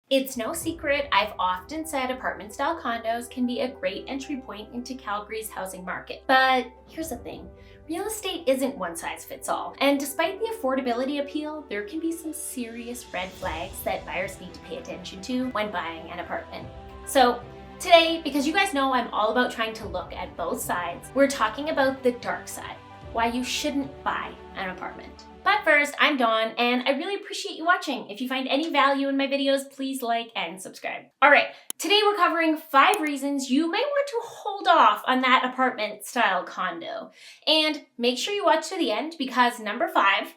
It's no secret, I've often said apartment-style condos can be a great entry point into Calgary's housing market. But here's the thing, real estate isn't one size fits all. And despite the affordability appeal, there can be some serious red flags that buyers need to pay attention to when buying an apartment. So today, because you guys know I'm all about trying to look at both sides, we're talking about the dark side, why you shouldn't buy an apartment. But first, I'm Dawn, and I really appreciate you watching. If you find any value in my videos, please like and subscribe. All right, today we're covering 5 reasons you may want to hold off on that apartment-style condo. And make sure you watch to the end because number 5,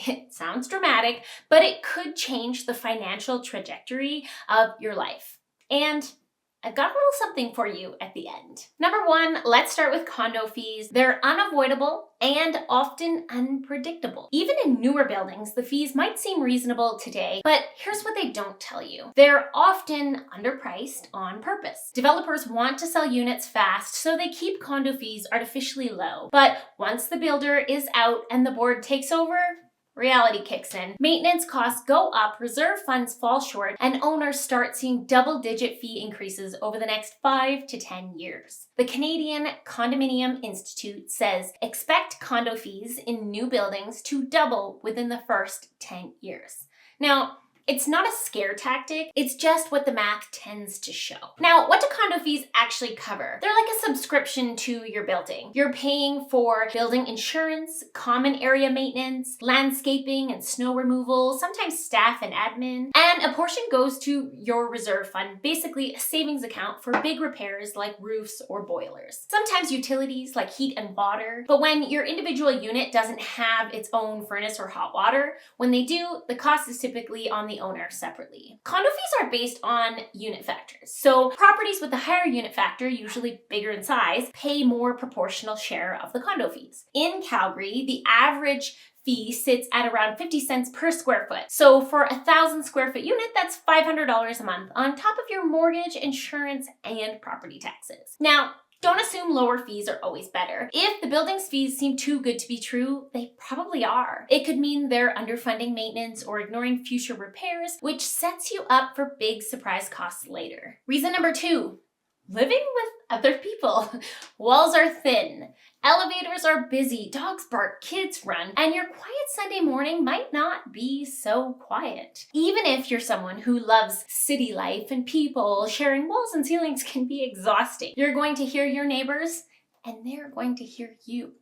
it sounds dramatic, but it could change the financial trajectory of your life. And I've got a little something for you at the end. Number 1, let's start with condo fees. They're unavoidable and often unpredictable. Even in newer buildings, the fees might seem reasonable today, but here's what they don't tell you. They're often underpriced on purpose. Developers want to sell units fast, so they keep condo fees artificially low. But once the builder is out and the board takes over, reality kicks in. Maintenance costs go up, reserve funds fall short, and owners start seeing double-digit fee increases over the next 5 to 10 years. The Canadian Condominium Institute says expect condo fees in new buildings to double within the first 10 years. Now, it's not a scare tactic, it's just what the math tends to show. Now, what do condo fees actually cover? They're like a subscription to your building. You're paying for building insurance, common area maintenance, landscaping and snow removal, sometimes staff and admin, and a portion goes to your reserve fund, basically a savings account for big repairs like roofs or boilers. Sometimes utilities like heat and water, but when your individual unit doesn't have its own furnace or hot water, when they do, the cost is typically on the owner separately. Condo fees are based on unit factors. So properties with a higher unit factor, usually bigger in size, pay more proportional share of the condo fees. In Calgary, the average fee sits at around 50 cents per square foot. So for a 1,000 square foot unit, that's $500 a month on top of your mortgage, insurance, and property taxes. Now, don't assume lower fees are always better. If the building's fees seem too good to be true, they probably are. It could mean they're underfunding maintenance or ignoring future repairs, which sets you up for big surprise costs later. Reason number 2, living with other people. Walls are thin, elevators are busy, dogs bark, kids run, and your quiet Sunday morning might not be so quiet. Even if you're someone who loves city life and people, sharing walls and ceilings can be exhausting. You're going to hear your neighbors, and they're going to hear you.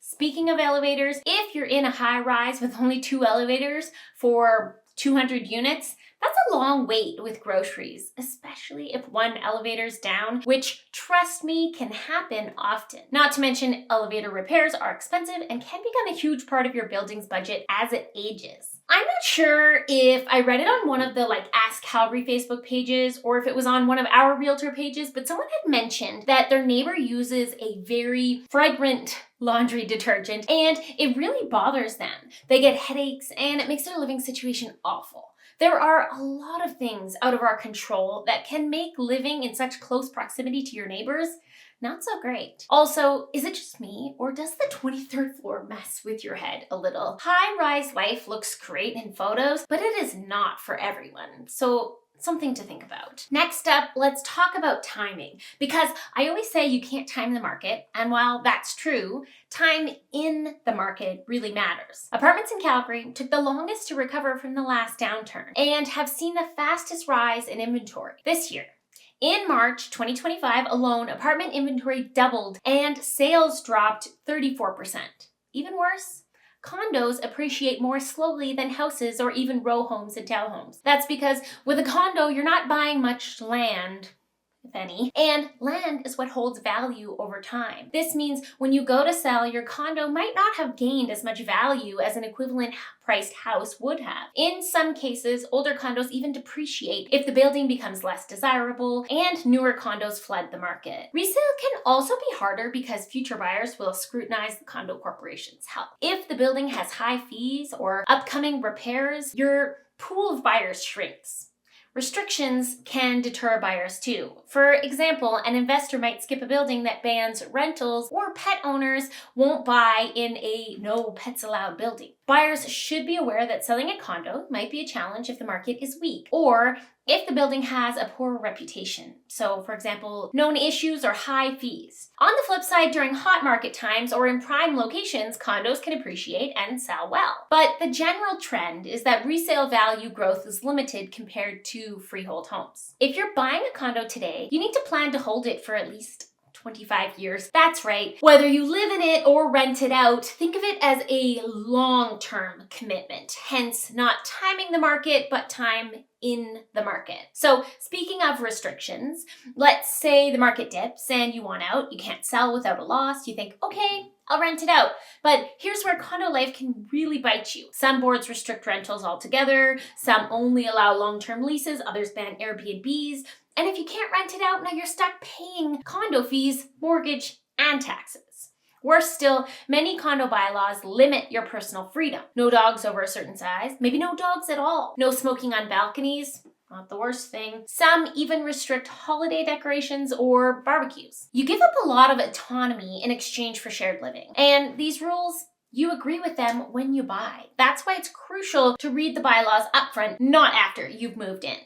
Speaking of elevators, if you're in a high rise with only 2 elevators for 200 units, that's a long wait with groceries, especially if one elevator's down, which, trust me, can happen often. Not to mention, elevator repairs are expensive and can become a huge part of your building's budget as it ages. I'm not sure if I read it on one of the Ask Calgary Facebook pages or if it was on one of our Realtor pages, but someone had mentioned that their neighbor uses a very fragrant laundry detergent and it really bothers them. They get headaches and it makes their living situation awful. There are a lot of things out of our control that can make living in such close proximity to your neighbors not so great. Also, is it just me, or does the 23rd floor mess with your head a little? High-rise life looks great in photos, but it is not for everyone. So something to think about. Next up, let's talk about timing, because I always say you can't time the market, and while that's true, time in the market really matters. Apartments in Calgary took the longest to recover from the last downturn and have seen the fastest rise in inventory this year. In March 2025 alone, apartment inventory doubled and sales dropped 34%. Even worse, condos appreciate more slowly than houses or even row homes and townhomes. That's because with a condo, you're not buying much land, if any, and land is what holds value over time. This means when you go to sell, your condo might not have gained as much value as an equivalent priced house would have. In some cases, older condos even depreciate if the building becomes less desirable and newer condos flood the market. Resale can also be harder because future buyers will scrutinize the condo corporation's health. If the building has high fees or upcoming repairs, your pool of buyers shrinks. Restrictions can deter buyers too. For example, an investor might skip a building that bans rentals, or pet owners won't buy in a no pets allowed building. Buyers should be aware that selling a condo might be a challenge if the market is weak, or if the building has a poor reputation. So, for example, known issues or high fees. On the flip side, during hot market times or in prime locations, condos can appreciate and sell well. But the general trend is that resale value growth is limited compared to freehold homes. If you're buying a condo today, you need to plan to hold it for at least 25 years. That's right. Whether you live in it or rent it out, think of it as a long-term commitment. Hence, not timing the market, but time in the market. So speaking of restrictions, let's say the market dips and you want out, you can't sell without a loss. You think, okay, I'll rent it out. But here's where condo life can really bite you. Some boards restrict rentals altogether. Some only allow long-term leases. Others ban Airbnbs. And if you can't rent it out, now you're stuck paying condo fees, mortgage, and taxes. Worse still, many condo bylaws limit your personal freedom. No dogs over a certain size, maybe no dogs at all. No smoking on balconies, not the worst thing. Some even restrict holiday decorations or barbecues. You give up a lot of autonomy in exchange for shared living. And these rules, you agree with them when you buy. That's why it's crucial to read the bylaws upfront, not after you've moved in.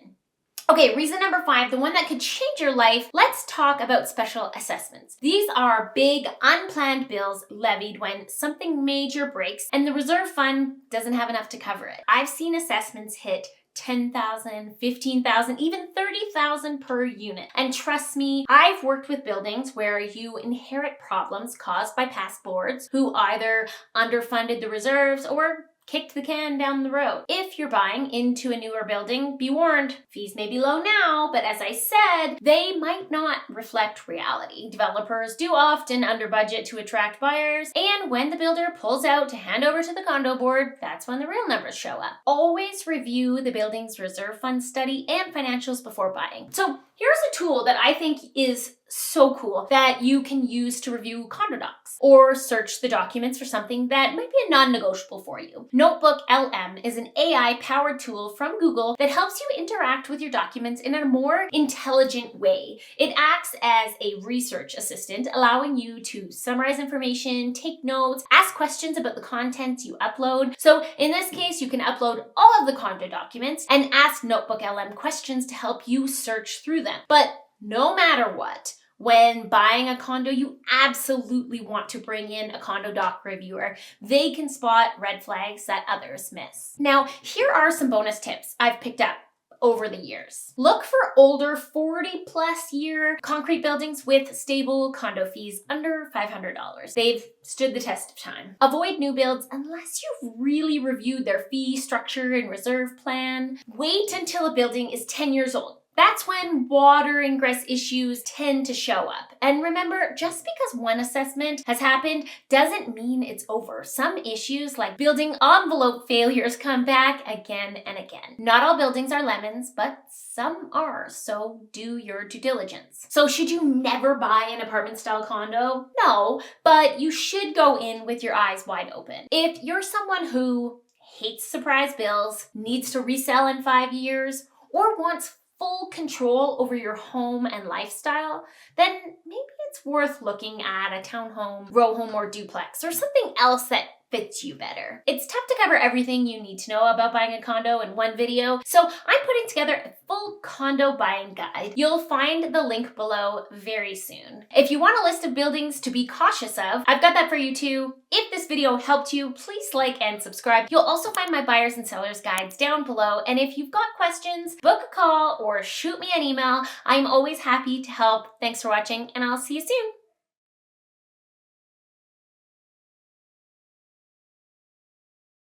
Okay, reason number 5, the one that could change your life. Let's talk about special assessments. These are big, unplanned bills levied when something major breaks and the reserve fund doesn't have enough to cover it. I've seen assessments hit $10,000, $15,000, even $30,000 per unit. And trust me, I've worked with buildings where you inherit problems caused by past boards who either underfunded the reserves or kicked the can down the road. If you're buying into a newer building, be warned, fees may be low now, but as I said, they might not reflect reality. Developers do often under budget to attract buyers, and when the builder pulls out to hand over to the condo board, that's when the real numbers show up. Always review the building's reserve fund study and financials before buying. So here's a tool that I think is so cool that you can use to review condo docs or search the documents for something that might be a non-negotiable for you. Notebook LM is an AI-powered tool from Google that helps you interact with your documents in a more intelligent way. It acts as a research assistant, allowing you to summarize information, take notes, ask questions about the contents you upload. So in this case, you can upload all of the condo documents and ask Notebook LM questions to help you search through them. But no matter what, when buying a condo, you absolutely want to bring in a condo doc reviewer. They can spot red flags that others miss. Now, here are some bonus tips I've picked up over the years. Look for older 40+ year concrete buildings with stable condo fees under $500. They've stood the test of time. Avoid new builds unless you've really reviewed their fee structure and reserve plan. Wait until a building is 10 years old. That's when water ingress issues tend to show up. And remember, just because one assessment has happened doesn't mean it's over. Some issues like building envelope failures come back again and again. Not all buildings are lemons, but some are, so do your due diligence. So should you never buy an apartment style condo? No, but you should go in with your eyes wide open. If you're someone who hates surprise bills, needs to resell in 5 years, or wants full control over your home and lifestyle, then maybe it's worth looking at a townhome, row home, or duplex, or something else that fits you better. It's tough to cover everything you need to know about buying a condo in one video, so I'm putting together a full condo buying guide. You'll find the link below very soon. If you want a list of buildings to be cautious of, I've got that for you too. If this video helped you, please like and subscribe. You'll also find my buyers and sellers guides down below, and if you've got questions, book a call or shoot me an email. I'm always happy to help. Thanks for watching, and I'll see you soon.